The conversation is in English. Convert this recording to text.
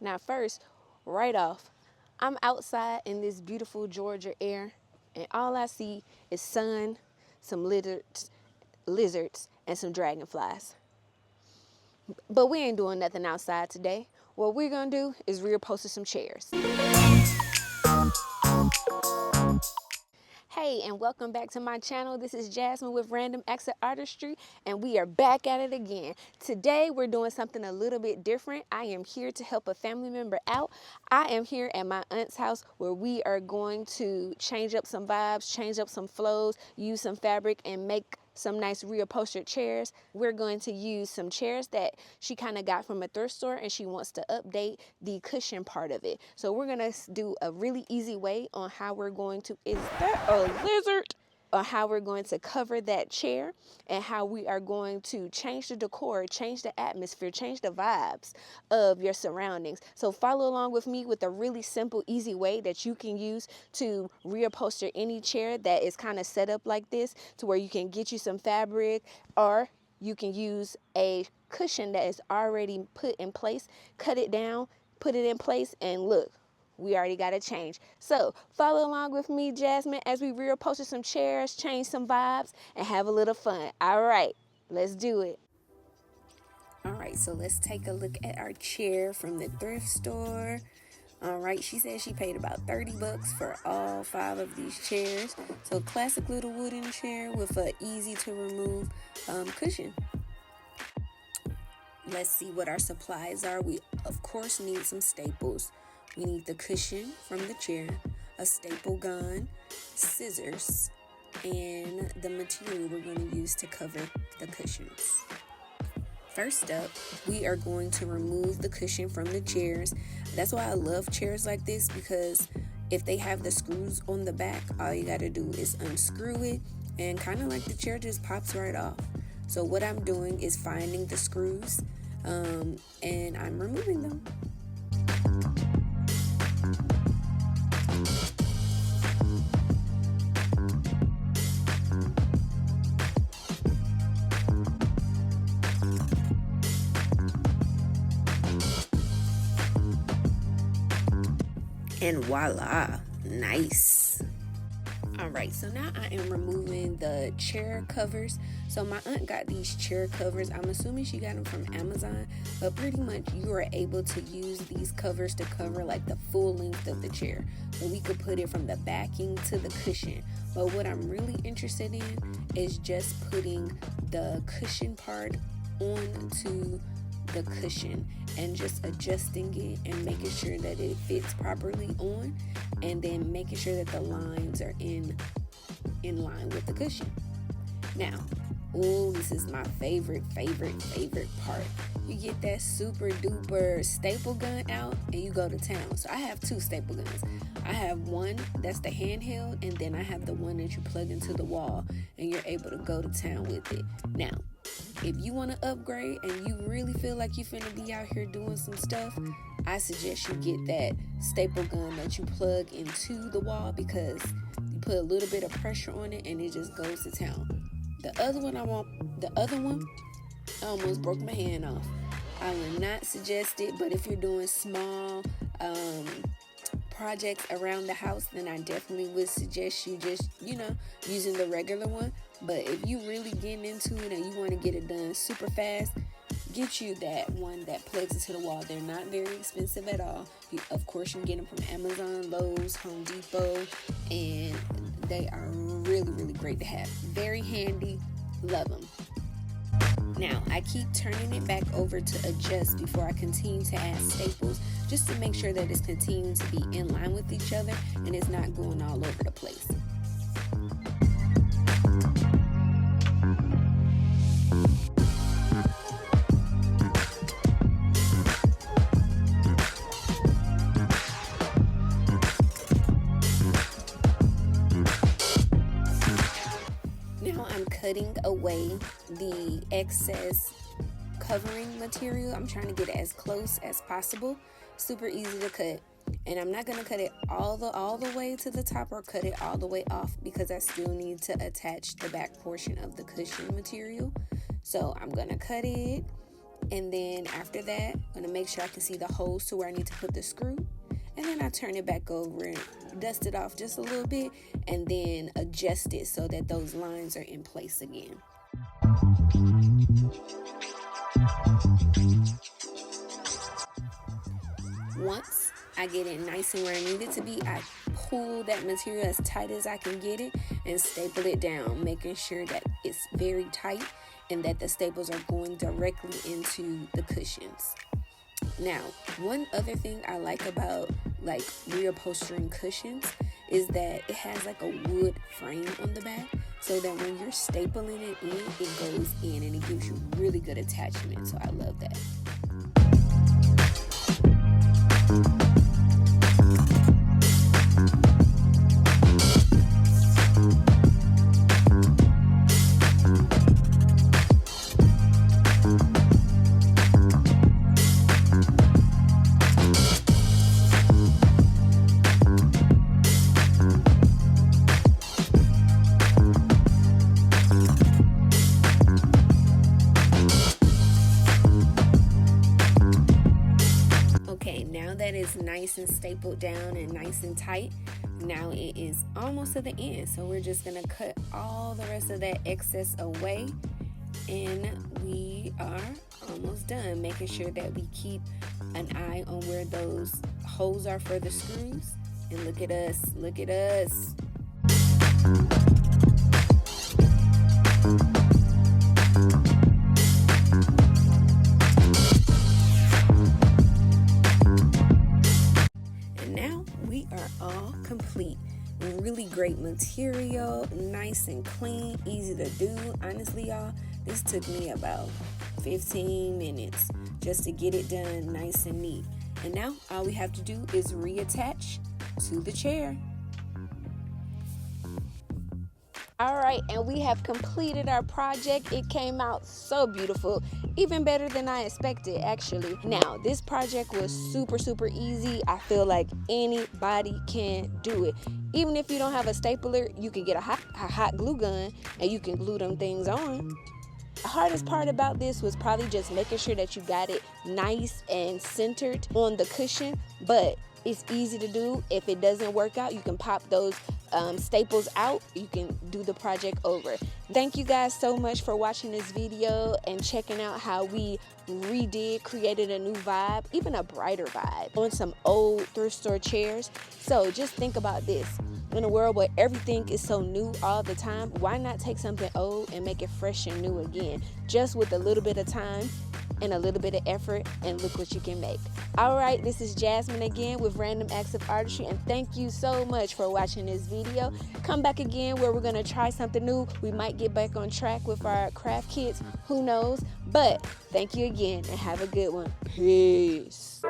Now first, right off, I'm outside in this beautiful Georgia air, and all I see is sun, some lizards, and some dragonflies. But we ain't doing nothing outside today. What we're gonna do is reupholster some chairs. Hey, and welcome back to my channel. This is Jasmine with Random Acts of Artistry, and we are back at it again. Today, we're doing something a little bit different. I am here to help a family member out. I am here at my aunt's house where we are going to change up some vibes, change up some flows, use some fabric, and make some nice reupholstered chairs. We're going to use some chairs that she kind of got from a thrift store, and she wants to update the cushion part of it. So we're going to do a really easy way on how we're going to, is that a lizard? Or how we're going to cover that chair, and how we are going to change the decor, change the atmosphere, change the vibes of your surroundings. So follow along with me with a really simple, easy way that you can use to reupholster any chair that is kind of set up like this, to where you can get you some fabric, or you can use a cushion that is already put in place, cut it down, put it in place, and look, we already got a change. So follow along with me, Jasmine, as we reupholster some chairs, change some vibes, and have a little fun. All right, let's do it. All right, so let's take a look at our chair from the thrift store. All right, she said she paid about 30 bucks for all 5 of these chairs. So classic little wooden chair with a easy to remove cushion. Let's see what our supplies are. We of course need some staples. We need the cushion from the chair, a staple gun, scissors, and the material we're going to use to cover the cushions. First up, we are going to remove the cushion from the chairs. That's why I love chairs like this, because if they have the screws on the back, all you got to do is unscrew it, and kind of like the chair just pops right off. So what I'm doing is finding the screws, and I'm removing them. And voila, nice. All right, so now I am removing the chair covers. So my aunt got these chair covers. I'm assuming she got them from Amazon, but pretty much you are able to use these covers to cover like the full length of the chair. So we could put it from the backing to the cushion. But what I'm really interested in is just putting the cushion part onto the cushion and just adjusting it and making sure that it fits properly on, and then making sure that the lines are in line with the cushion. Now, this is my favorite part. You get that super duper staple gun out and you go to town. So I have 2 staple guns. I have one that's the handheld, and then I have the one that you plug into the wall and you're able to go to town with it. Now, if you want to upgrade and you really feel like you're finna be out here doing some stuff, I suggest you get that staple gun that you plug into the wall, because you put a little bit of pressure on it and it just goes to town. The other one, I almost broke my hand off. I would not suggest it, but if you're doing small projects around the house, then I definitely would suggest you just, using the regular one. But if you really getting into it and you want to get it done super fast, get you that one that plugs into the wall. They're not very expensive at all. Of course, you can get them from Amazon, Lowe's, Home Depot, and they are really great to have. Very handy. Love them. Now, I keep turning it back over to adjust before I continue to add staples, just to make sure that it's continuing to be in line with each other and it's not going all over the place. Now I'm cutting away the excess covering material. I'm trying to get it as close as possible. Super easy to cut. And I'm not going to cut it all the way to the top or cut it all the way off, because I still need to attach the back portion of the cushion material. So I'm going to cut it And then after that, I'm going to make sure I can see the holes to where I need to put the screw. And then I turn it back over and dust it off just a little bit and then adjust it so that those lines are in place again. Once I get it nice and where I need it to be, I pull that material as tight as I can get it and staple it down, making sure that it's very tight and that the staples are going directly into the cushions. Now, one other thing I like about like reupholstering cushions is that it has like a wood frame on the back, so that when you're stapling it in, it goes in and it gives you really good attachment. So I love that. Now that it's nice and stapled down and nice and tight, now it is almost to the end. So we're just going to cut all the rest of that excess away, and we are almost done, making sure that we keep an eye on where those holes are for the screws. And look at us, look at us. We are all complete. Really great material, nice and clean, easy to do. Honestly, y'all, this took me about 15 minutes just to get it done nice and neat. And now all we have to do is reattach to the chair. All right, and we have completed our project. It came out so beautiful, even better than I expected, actually. Now, this project was super easy. I feel like anybody can do it. Even if you don't have a stapler, you can get a hot glue gun and you can glue them things on. The hardest part about this was probably just making sure that you got it nice and centered on the cushion, but it's easy to do. If it doesn't work out, you can pop those staples out. You can do the project over. Thank you guys so much for watching this video and checking out how we created a new vibe, even a brighter vibe on some old thrift store chairs. So just think about this. In a world where everything is so new all the time, why not take something old and make it fresh and new again? Just with a little bit of time and a little bit of effort, and look what you can make. All right, this is Jasmine again with Random Acts of Artistry, and thank you so much for watching this video. Come back again where we're gonna try something new. We might get back on track with our craft kits, who knows? But thank you again and have a good one. Peace.